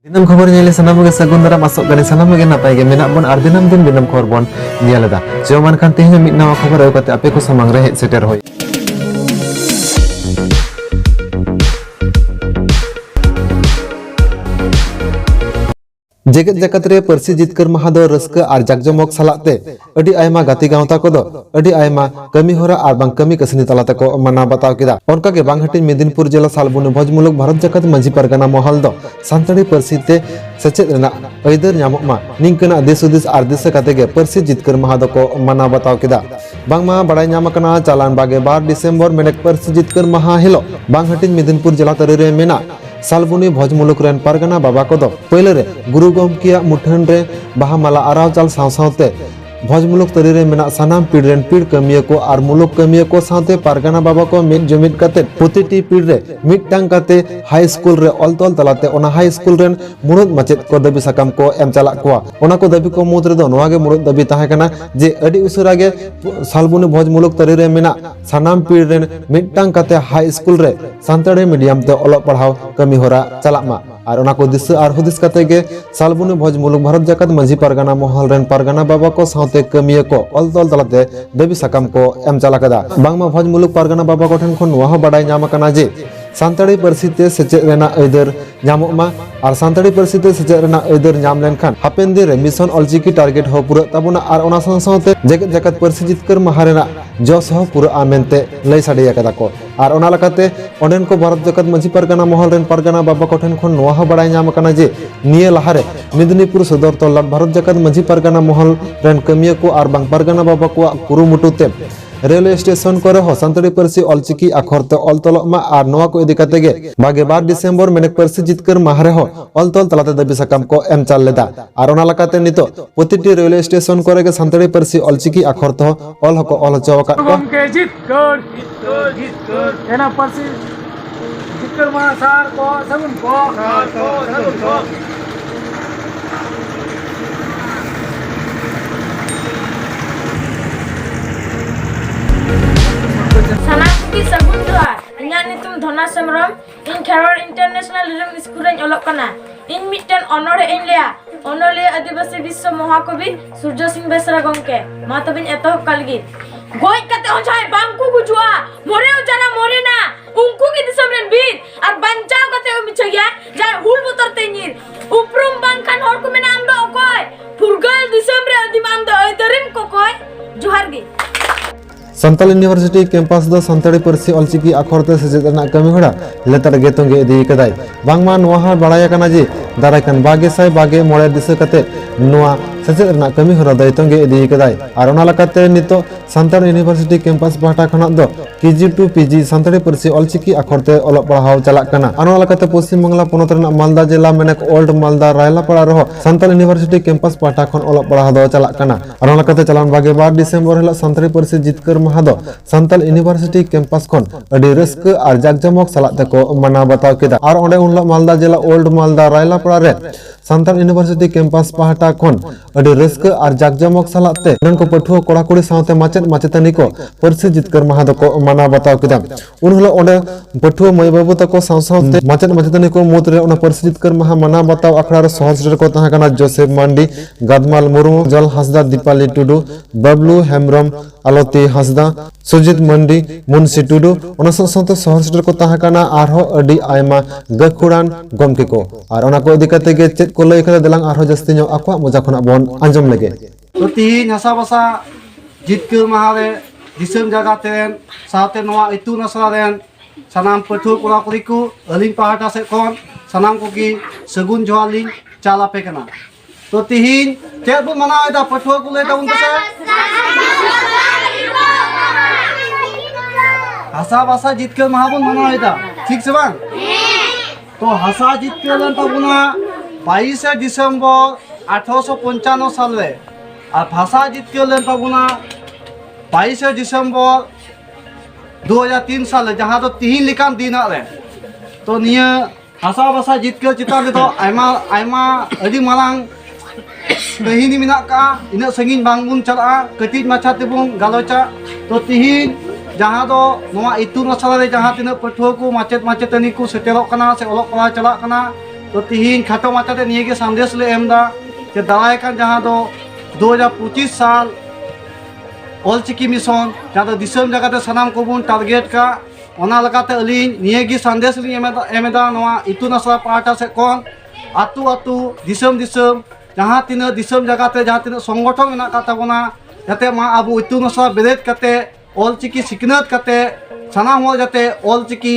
Dinam khobor nyele sanam ge sagun dara masuk gani sanam ge napai ge menak bon ar dinam din dinam khobor bon nyeleda joman kan tihnya mit nawa khobor au kate ape ko samang re seter hoy जेगत जगत रे परसी जितकर माहा दो Ruska are जाकजमक सालाते अडी आयमा गाती गावता को दो अडी आयमा कमी होरा आर बांग कमी कसनी तलाते को मना बताव किदा उनका के बांग हटिन मेदिनीपुर जिला सालबुन भोजमुलुक भारत जगत मंजी परगना महल दो सानताड़ी परसी ते सचेत रेना अइदर ᱧᱟᱢᱚᱜ मा निंकना देशुदिस आर दिस काते गे परसी जितकर माहा दो को मना बताव किदा बांग मा बड़ाई ᱧᱟᱢ कना चालान बागे 12 डिसेम्बर मेनेक परसी जितकर माहा हिलो बांग हटिन मेदिनीपुर जिला तरे रे मेना सालबुनी भोजमुलुक रेन पारगना बाबा को दो पहले रे गुरु गोमकिया मुठन रे बाहा माला आराव चाल साव सावते भोजमुलुक तरी रे मेना सानाम पीढ़ रेन पीढ़ कमिया को आर मुलुक कमिया को सावते पारगना बाबा को मिट जुमिट काते प्रतिटी पीढ़ रे मिटटांग काते हाई स्कूल रे ऑलतोल तलाते ओना हाई स्कूल रेन मुरुद मचेद को दबी साकाम को एम चला कोआ ओना को दबी को मुद रे दो नोवा गे मुरुद दबी ताहे कना जे अडी उसुरा गे सालबुनी भोजमुलुक तरी रे मेना सानाम पीढ़ रेन मिटटांग काते हाई स्कूल रे सानताड़ी मीडियम ते ओलग पढ़ाव कमी होरा चला मा और ओना को दिस आर हुदिस काते गे सालबुनी भोजमुलुक भारत जगत मंजी पारगना महल रेन पारगना बाबा को सावते कमिया को ऑलतोल तलाते दबी साकाम को एम चला कदा बांगमा भोजमुलुक पारगना बाबा को ठन खन नोहा बाडाय ᱧᱟᱢ कना जे सानताड़ी परसी ते सेचेद रेना अइदर ᱧᱟᱢᱚᱜ मा और सानताड़ी परसी ते सेचेद रेना अइदर ᱧᱟᱢ लेनखान हापेन दिन रे मिशन ऑलचिकी टारगेट हो पूरा तबुना और ओना सावते जेगत जगत परसी जितकर माहा रेना जस हो पूरा आमेनते लय साडिया कदा को और ओना लकाते ओंडेन को भारत जगत मंजी पारगना महल रेन पारगना बाबा को ठन खन नोहा बाडाय ᱧᱟᱢ कना जे निये लाहारे मेदिनीपुर सदर तल्ला भारत जगत मंजी पारगना महल रेन कमिया को और बांग पारगना बाबा को कुरुमुटुते रेलवे स्टेशन को हो सानताड़ी परसी ऑलचिकी अखर ते ऑलतोलक मा और नोवा को इदी काते गे बागे 12 डिसेम्बर मेनेक परसी जितकर माहा रे हो ऑलतोल तलाते दबी साकाम को एम चाल लेदा और ओना लकाते नितो प्रतिटी रेलवे स्टेशन को गे सानताड़ी परसी ऑलचिकी अखर तो ऑल हको ऑल चौका गमके जितकर एना परसी जितकर मा सार को सगुन को Salam kuki sagun doa. Inyak nitum Dhona Semrom. In Kheror International Learning School ren olok kana. In mitten onore enlia. Onole Adibasi Biswa Mohakobi Surjo Singh Besra gomke. Ma tobin etohop kalgi. Goi kate onchai bangku gujua. More ojana more na. Unku ki disam ren bir. Ar bancao kate o michagya. Jai hul butor tenyir. Uprum bangkan hor ku mena amdo okoy. Purgal disam re adim amdo oidarim kokoy. Johar gi. Santal university campus दो सानताड़ी परसी ऑलचिकी अखर ते सेचेद रेना कमी होड़ा लेतार गेतोंगे इदी कदाय बांगमा नोहा बाड़ाय कना जे दारायकान बागे साय बागे मोड़े दिसे कते नोआ सेचेद रेना कमी होड़ा दैतोंगे इदी कदाय और ओना लकाते नितो सानताल यूनिवर्सिटी कैंपस पाहटा खना दो केजी टू पीजी सानताड़ी परसी ऑलचिकी अखर ते ओलग पढ़ाव चला कना और ओना लकाते पश्चिम बांग्ला पोनोत रेना मालदा जिला मेनेक ओल्ड मालदा रायलापाड़ा रहो सानताल यूनिवर्सिटी कैंपस पाहटा खन ओलग पढ़ाव दो चला कना और ओना लकाते चलान बागे 12 डिसेम्बर हिलो सानताड़ी परसी जितकर माहा सानताल यूनिवर्सिटी कैंपस खन अडी रस्क और जाकजमक सालाते को मना बताव केदा और ओंडे उनला मालदा जिला ओल्ड मालदा रायलापाड़ा रे सानताल यूनिवर्सिटी कैंपस पाहटा खन अडी रस्क और जाकजमक सालाते नन को पठुआ कोड़ा कुड़ी सावते माचेद माचेतानी को परसी जितकर माहा को मना बताव केदा उन हलो ओंडे पठुआ मई बाबू तको साव सावते माचेद माचेतानी को मुद्रे ओना परसी जितकर माहा मना बताव अखड़ा रे सहस्र को तहा कना जोसेफ मांडी गादमाल मुर्मू जल हंसदा दीपाली टुडू बबलू हेमब्रम आलोती हंसदा सुजित मंडी मुंशी टुडू ओना साथे सहस्र को तहा कना आरहो अडी आयमा गखुड़ान गमके को और ओना को इदिकाते गे चेद को लय करे दलांग आरहो जस्ती नो आकवा मजा खना बोन आंजम लगे तो तिहिन हसा बसा जितकर माहा रे दिसम जागा तेन साथे नोआ इतुन असरा रेन सानाम पठुआ कोड़ा कुड़ी को अलिंग पाहटा से कोन सानाम को की सगुन जोहार लिंग चाला पे कना तो तिहिन चेद बो मना एदा पठुआ को ले ताबुन कसे हसा बसा जितकर माहा बोन मना एदा ठीक से बांग तो हसा जितकर लेन ताबुना 22 डिसेम्बर 1895 साल रे और भाषा जितकर लेन ताबुना 22 डिसेम्बर 2003 साल जहाँ तो तिहिन लिकान दिन रे तो निया हसा बसा जितकर चितान ले तो आयमा आयमा अडी मारांग कहिनी मिना का इन संगीन बांगबुन चला कटिज माछा तेबुन गालोचा तो तिहिन जहाँ तो नोआ इतुन असला रे जहाँ तिना पठुआ को माचेद माचेतानी को सेटेरोक कना से ओलग पढ़ा चला कना तो तिहिन खाटो माचाते निये के संदेश ले एमदा जे दाराय कान जहां दो 2025 साल ऑलचिकी मिशन जहां दो दिसम जगते सनाम कोबुन टारगेट का ओना लगाते अलिन निये गी संदेश लि एमेदा नोआ इतुन आसरा पार्टा से कोन आतु आतु दिसम दिसम जहां तीना दिसम जगते जहां तीना संगठन मेना का ताबोना जाते मा आबो इतुन आसरा बेरेद कते ऑलचिकी सिकनत कते सनाम हल जाते ऑलचिकी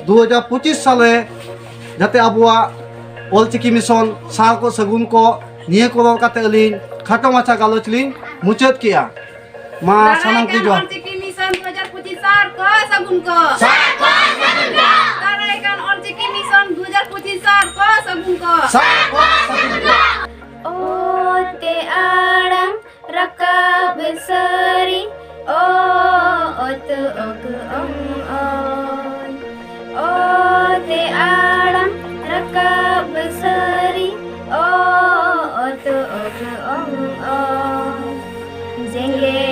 2025 साले जाते आबुआ ऑलचिकी मिशन साल को सगुन को निये को रोल काते अलिन खाटो माछा गालोच लिन मुचाद किया मा सनाम की जो ऑलचिकी मिशन 2025 साल को सगुन को ताराइकान ऑलचिकी मिशन 2025 साल को सगुन को O te aram rakab sari o tu og on o te aram rakab sari o tu og on jenge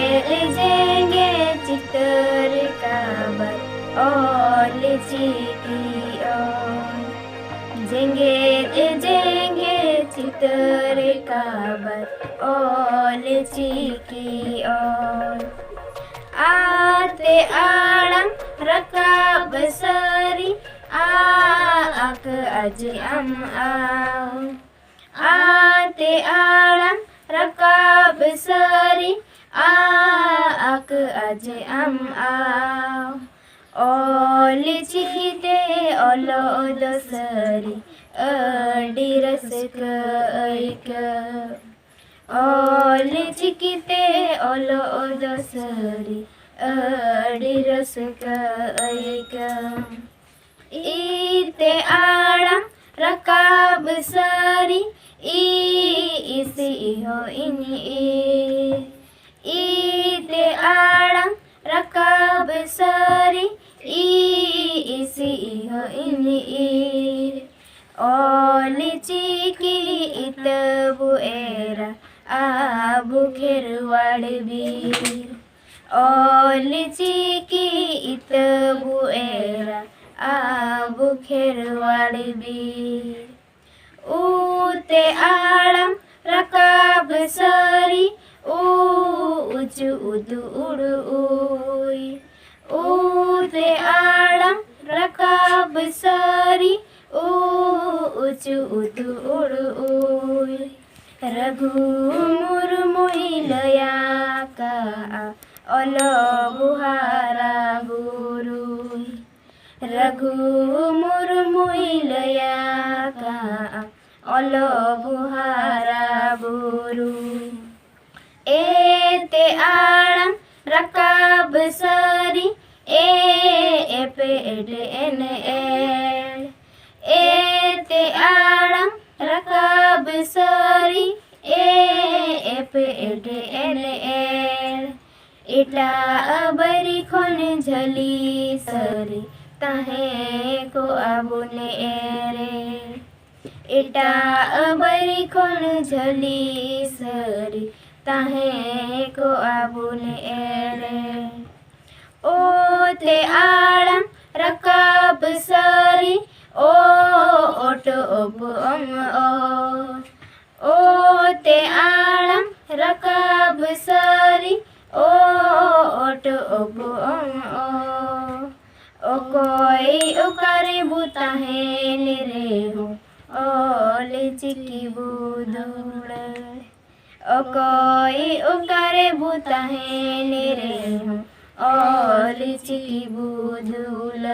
chitar kabar o le chiki on jenge चितर काबर ओल चिकी ओल आते आड़म रकाब सरी आक अज अम आओ आते आड़म रकाब सरी आक अज अम आओ ओल चिकीते ओलो दसरी अडी रसक ऐक ओल चिकीते ओलो दसरी अडी रसक ऐक इते आड़म रकाब सरी इसी हो इनी इते आड़म रकाब सरी इसी हो इनी ओली चिकी इतबु एरा आबु खेरवाड़ बीर ओली चिकी इतबु एरा आबु खेरवाड़ बीर ऊते आड़म रकाब सरी ऊच उदु उड़ उई ऊते आड़म रकाब सरी ऊचु उतु उड़ उई रघु मुरमुई लया का ओलो बुहारा गुरुई रघु मुरमुई लया का ओलो बुहारा गुरुई एते आड़म रकाब सरी ए पेड एन एते आड़म रकाब सरी ए पेड एन इटा अबरी खोन झली सरी ताहे को आबुने रे इटा अबरी खोन झली सरी ताहे को आबुने रे ओ ते आड़म रकाब सरी ओ ओटो ओप ओ ते आड़म रकाब सरी ओ ओटो ओप ओ कोई उकारे बुता है निरे हो ओ ले चिकी बुदुड़ ओ कोई उकारे बुता है निरे हो ओ ले चिकी बुदुड़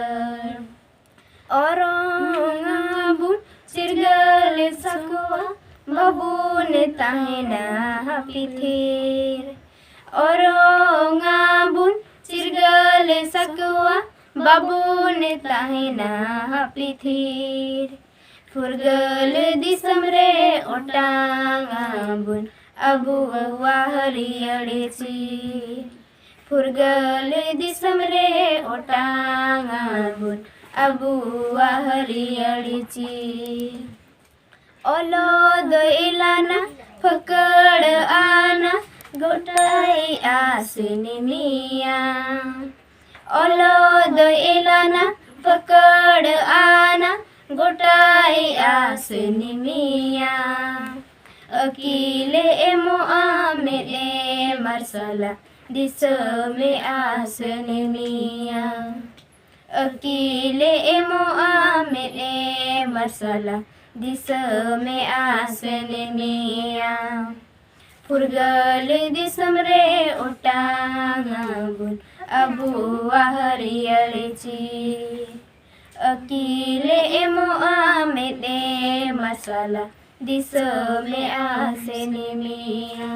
औरंगाबुन चिरगल सकुआ बबून ताहेना पिथेर औरंगाबुन चिरगल सकुआ बबून ताहेना पिथेर फुरगल दिसम रे ओटांगाबुन अबु वाहरियड़े ची फुरगल दिसम रे ओटांगाबुन अबु वाहरियड़े ची ओलो दो इलाना फकड़ आना गोटाई आसनी मिया ओलो दो इलाना फकड़ आना गोटाई आसनि मिया अकीले एमोआ मेले मरसला दिसमे आसनि मिया अकीले एमोआ मेले मरसला दिसमे आसनि मिया फुरगल दिसम रे ओटांगबुन अबु आहरियलची अकीले एमोआ मेले मरसला दिसमे आसनि मिया